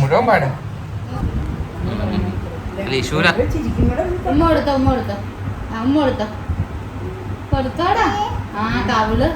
മുഴുവൻ പാട്. ഉമ്മ കൊടുത്തോ കൊടുത്തോടാ. ആ കവിള്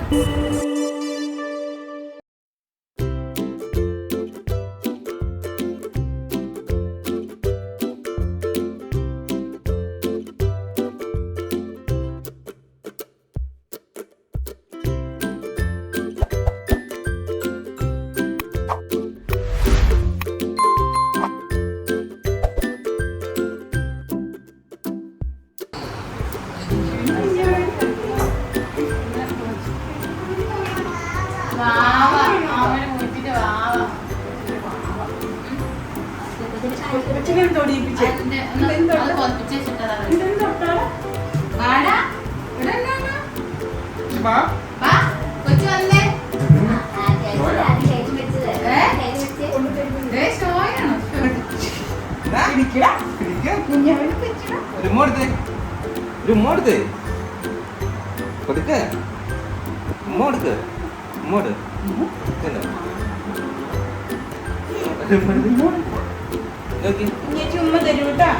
ചുമ്മാ തരൂട്ടാ.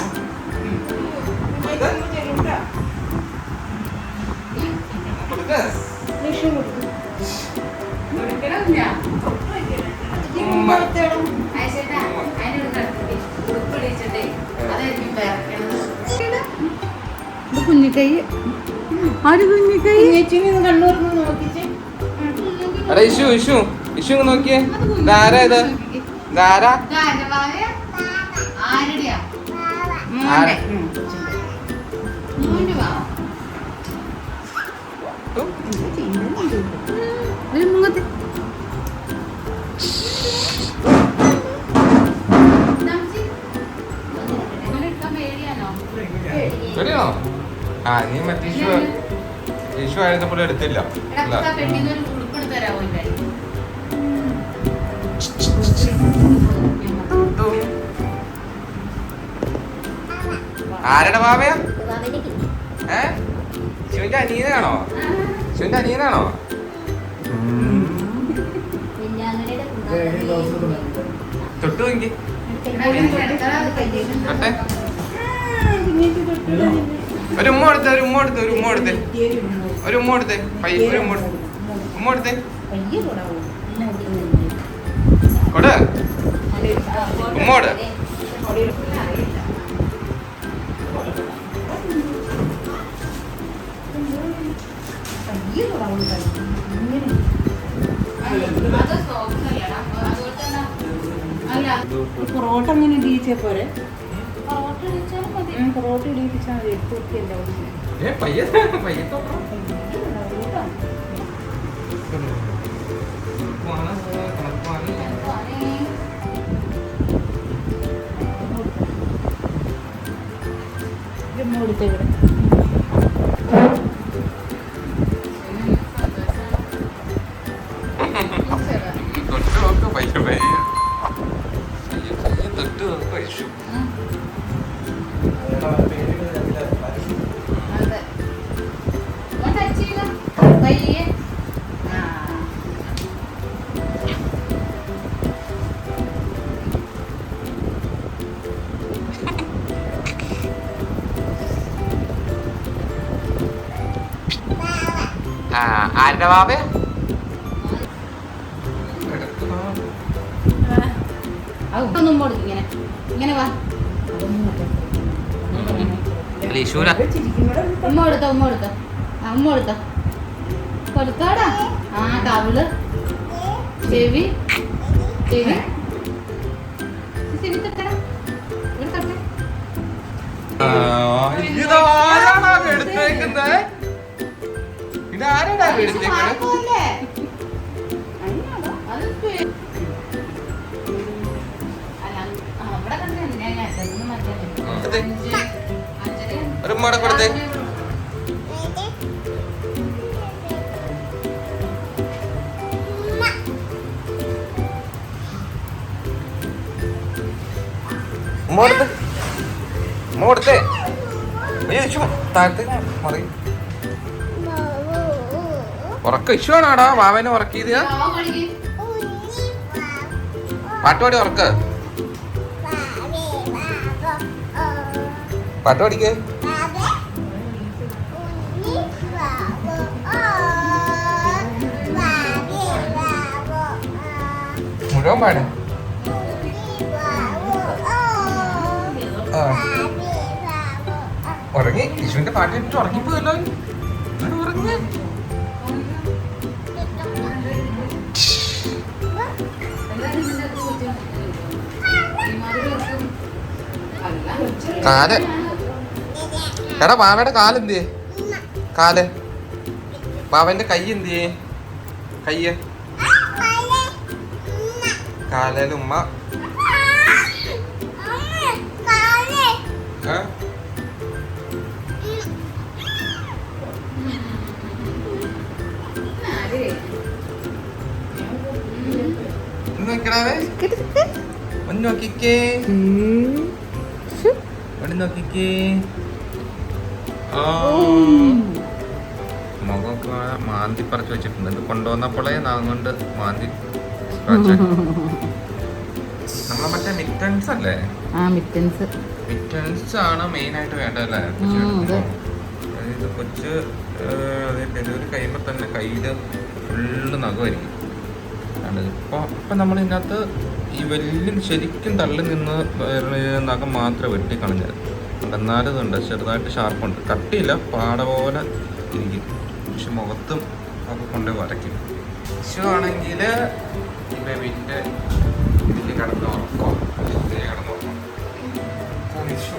കുഞ്ഞിക്കൈ ആര് കുഞ്ഞിക്കൈ കണ്ണൂർ നോക്കിച്ചേ. ഇഷു നോക്കിയേ. ധാരാ ഇത് ധാരാ മുഖത്ത് ശരിയാണോ? ആ നീ മറ്റേ ഇഷു ആയിരുന്നപ്പോൾ എടുത്തില്ല. ആരുടെ മാമയാ? ശിവന്റെ അനിയനാണോ? ശിവന്റെ അനിയനാണോ? തൊട്ടു നോക്കി ഒരു ഉമ്മ കൊടുത്തേ. പയ്യ ഉമ്മ കൊടുത്തേ. കൊട് ഉമ്മോട്. പൊറോട്ട അങ്ങനെ ഇടിയിച്ച പോരെ. പൊറോട്ട ഇടിയിച്ചാൽ മതി. കൊടുത്തേ ഇവിടെ. ആരുടെ ബാബേ? ഇങ്ങനെ വാ. ഉമ്മ കൊടുത്തോ കൊടുത്തോടാ. ആ കവിള് ചെവി തട്ടടാ. ഇതാരാണ് എടുത്തേക്കുന്നത്? ഇതാരാണ് എടുത്തേക്കുന്നത്? ഒരു ഉമ്മ കൊടുത്തേ. ഉമ്മ കൊടുത്ത് ഉമ്മ കൊടുത്തേ. അയ്യോ ഇഷു താഴത്തേക്ക് മറി. ഉറക്ക ഇഷു ആണോടാ വാവനെ ഉറക്കിയത്? പാട്ട് പാടി ഉറക്ക്. പാട്ട് പാടിക്കേ. മുഴുവൻ പാട്. ഉറങ്ങി. ഇഷുവിന്റെ പാട്ട് കേട്ടിട്ട് ഉറങ്ങിപ്പോയല്ലോ. ഉറങ്ങി. കാല് എടാ ബാവയുടെ കാലെന്തിയേ? കാല് ബാവന്റെ കൈ എന്തിയേ? കയ്യ് കാലുമ്മ ഒന്ന് നോക്കിക്കേ. ഇവിടെ നോക്കിക്കേ. മുഖമൊക്കെ മാന്തി പറിച്ചു വെച്ചിട്ടുണ്ട്. ഇത് കൊണ്ടുവന്നപ്പോഴേ നാങ്ങോണ്ട് മാന്തി നമ്മളെ മറ്റേ മിറ്റൻസ് അല്ലേ? മിറ്റൻസ് ആണ് മെയിൻ ആയിട്ട് വേണ്ടല്ലേ? ഇത് കൊച്ച് ഡെലിവറി കഴിയുമ്പോൾ തന്നെ കയ്യില് ഫുള്ള് നഖമായിരിക്കും. ഇപ്പൊ നമ്മൾ ഇതിനകത്ത് ഈ വലിയ ശരിക്കും തള്ളി നിന്ന് നഖം മാത്രമേ വെട്ടിക്കളഞ്ഞത്. എന്നാലും ഇതുണ്ട് ചെറുതായിട്ട് ഷാർപ്പുണ്ട്. കട്ടിയില്ല, പാട പോലെ ഇരിക്കും. പക്ഷെ മുഖത്തും ഒക്കെ കൊണ്ടുപോയി വരയ്ക്കും. ഇഷു ആണെങ്കിൽ ഈ ബേബിൻ്റെ ഇതിൽ കിടന്ന് ഉറക്കോ കിടന്ന് ഉറക്കും. ഇഷു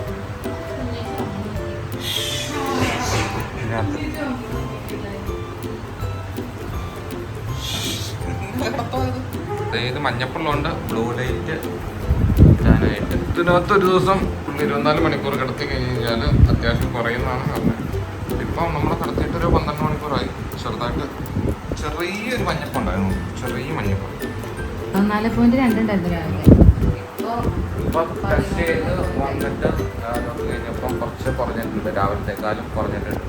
ഇത് മഞ്ഞപ്പുള്ളുണ്ട് ബ്ലൂ ലൈറ്റ് ഇടാനായിട്ട്. ഇതിനകത്ത് ഒരു ദിവസം 24 മണിക്കൂർ കിടത്തി കഴിഞ്ഞാൽ അത്യാവശ്യം കുറയുന്നതാണ് പറഞ്ഞത്. ഇപ്പം നമ്മൾ കിടത്തിയിട്ടൊരു 12 മണിക്കൂറായി. ചെറുതായിട്ട് ചെറിയൊരു മഞ്ഞപ്പുണ്ടായിരുന്നു. ചെറിയ മഞ്ഞപ്പ് 4.2 ഇപ്പം ടെസ്റ്റ് ചെയ്ത് വന്നിട്ട് കഴിഞ്ഞപ്പം കുറച്ച് കുറഞ്ഞിട്ടുണ്ട്. രാവിലത്തേക്കാളും കുറഞ്ഞിട്ടുണ്ട്.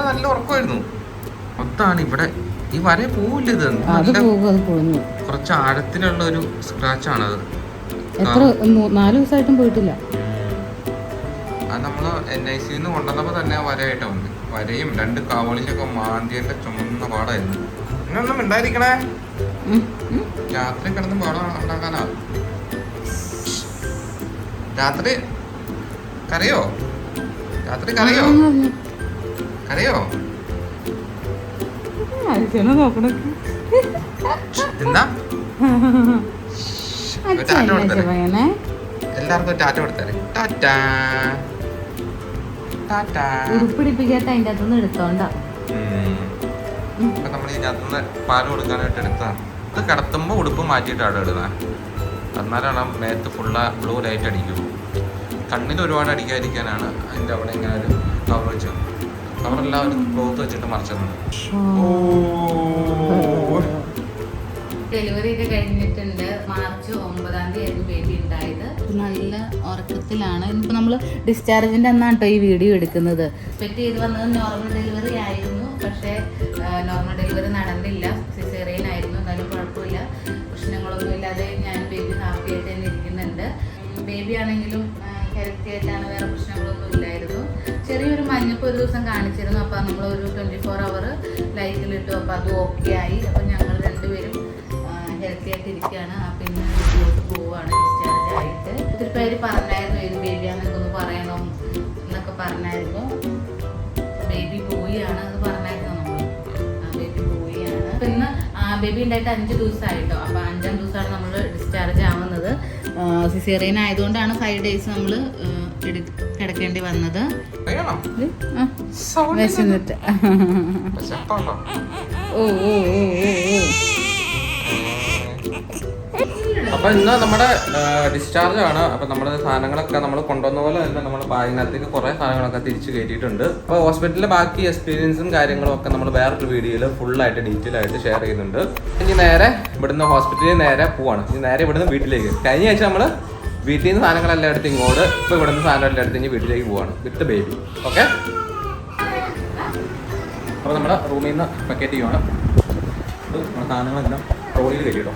നല്ല ഉറക്കമായിരുന്നു. മൊത്തമാണ് ഇവിടെ ഈ വര പോവില്ല. ഇത് കുറച്ച് ആഴത്തിലുള്ള ഒരു സ്ക്രാച്ച് ആണ്. അത് 4 ദിവസമായിട്ടും പോയിട്ടില്ല. അത് നമ്മള് NIC കൊണ്ടുവന്നപ്പോ തന്നെ വരയായിട്ട് വന്നു. വരയും 2 കാവളിലൊക്കെ മാന്തിയൊക്കെ ചുമന്ന പാടായിരുന്നു. ഇന്നൊന്നും ഉണ്ടായിരിക്കണേ. രാത്രി കിടന്ന് പാടം ഉണ്ടാക്കാനാ. രാത്രി കരയോ? രാത്രി കരയോ? കരയോ? എന്താ എല്ലാവർക്കും ടാറ്റ കൊടുത്തേ. ടാറ്റാ ടാറ്റാ. ഉടുപ്പിടിപ്പിക്കാത്ത അതിൻ്റെ അകത്തുനിന്ന് എടുത്തോണ്ടാ. ഇപ്പൊ നമ്മൾ ഇതിനകത്തുനിന്ന് പാല് കൊടുക്കാനായിട്ട് എടുത്തതാണ്. ഇത് കിടത്തുമ്പോ ഉടുപ്പ് മാറ്റിയിട്ടാണ് ഇടുന്നത്. എന്നാലാണ് മേത്ത് ഫുള്ള ബ്ലൂ ലൈറ്റ് അടിക്കും. കണ്ണിൽ ഒരുപാട് അടിക്കാതിരിക്കാനാണ് അതിൻ്റെ അവിടെ ഇങ്ങനെ ഒരു കവർ വെച്ചത്. കവറെല്ലാം ഒരു ക്ലോത്ത് വെച്ചിട്ട് മറിച്ചതാണ്. ഡെലിവറി ഒക്കെ കഴിഞ്ഞിട്ടുണ്ട്. മാർച്ച് 9-ാം തീയതി ബേബി ഉണ്ടായത്. നല്ല ഉറക്കത്തിലാണ്. ഇനിയിപ്പോൾ നമ്മൾ ഡിസ്ചാർജിൻ്റെ അന്നാണ് കേട്ടോ ഈ വീഡിയോ എടുക്കുന്നത്. എക്സ്പെക്ട് ചെയ്ത് വന്നത് നോർമൽ ഡെലിവറി ആയിരുന്നു. പക്ഷേ നോർമൽ ഡെലിവറി നടന്നില്ല. സിസേറിയൻ ആയിരുന്നു. എന്നാലും കുഴപ്പമില്ല, പ്രശ്നങ്ങളൊന്നും ഇല്ലാതെ ഞാൻ ബേബി ഹാപ്പി ആയിട്ട് തന്നെ ഇരിക്കുന്നുണ്ട്. ബേബി ആണെങ്കിലും ഹെൽത്തി ആയിട്ടാണ്, വേറെ പ്രശ്നങ്ങളൊന്നും ഇല്ലായിരുന്നു. ചെറിയൊരു മഞ്ഞപ്പ് ഒരു ദിവസം കാണിച്ചിരുന്നു. അപ്പോൾ നമ്മളൊരു 24 അവർ ലൈറ്റിലിട്ടു. അപ്പോൾ അത് ഓക്കെ ആയി. അപ്പോൾ ഞങ്ങൾ രണ്ടുപേരും ഹെൽത്തി ആയിട്ട് ഇരിക്കുകയാണ്. പിന്നെ വീട്ടിലോട്ട് പോവുകയാണ് ഡിസ്ചാർജ് ആയിട്ട്. ഒത്തിരി പേര് പറഞ്ഞായിരുന്നു ഏത് ബേബിയാണെന്നൊക്കെ ഒന്ന് പറയണം എന്നൊക്കെ പറഞ്ഞായിരുന്നു. ബേബി ബോയിയാണ് അത് പറഞ്ഞായിരുന്നു നമ്മൾ. ബേബി ബോയിയാണ്. അപ്പം ഇന്ന് ബേബി ഉണ്ടായിട്ട് 5 ദിവസമായിട്ടോ. അപ്പോൾ 5-ാം ദിവസമാണ് നമ്മൾ ഡിസ്ചാർജ് ആവുന്നത്. സിസേറിയൻ ആയതുകൊണ്ടാണ് 5 days നമ്മൾ കിടക്കേണ്ടി വന്നത്. വിശന്നിട്ട് അപ്പൊ അപ്പോൾ ഇന്ന് നമ്മുടെ ഡിസ്ചാർജ് ആണ്. അപ്പോൾ നമ്മുടെ സാധനങ്ങളൊക്കെ നമ്മൾ കൊണ്ടുവന്ന പോലെ തന്നെ നമ്മൾ ബാഗിനകത്തേക്ക് കുറേ സാധനങ്ങളൊക്കെ തിരിച്ച് കയറ്റിയിട്ടുണ്ട്. അപ്പോൾ ഹോസ്പിറ്റലിലെ ബാക്കി എക്സ്പീരിയൻസും കാര്യങ്ങളും ഒക്കെ നമ്മൾ വേറൊരു വീഡിയോയിൽ ഫുള്ളായിട്ട് ഡീറ്റെയിൽ ആയിട്ട് ഷെയർ ചെയ്യുന്നുണ്ട്. ഇനി നേരെ ഇവിടുന്ന് ഹോസ്പിറ്റലിൽ നേരെ പോവാണ്. ഇനി നേരെ ഇവിടുന്ന് വീട്ടിലേക്ക്. കഴിഞ്ഞ ആഴ്ച നമ്മൾ വീട്ടിൽ നിന്ന് സാധനങ്ങളെല്ലാം എടുത്ത് ഇങ്ങോട്ട്, ഇപ്പോൾ ഇവിടുന്ന് സാധനങ്ങളെല്ലാം എടുത്ത് ഇനി വീട്ടിലേക്ക് പോവാണ് വിത്ത് ബേബി. ഓക്കെ, അപ്പോൾ നമ്മുടെ റൂമിൽ നിന്ന് പാക്കറ്റ് ചെയ്യുവാണ്. സാധനങ്ങളെല്ലാം ട്രോളിയിൽ കയറ്റിട്ടോ.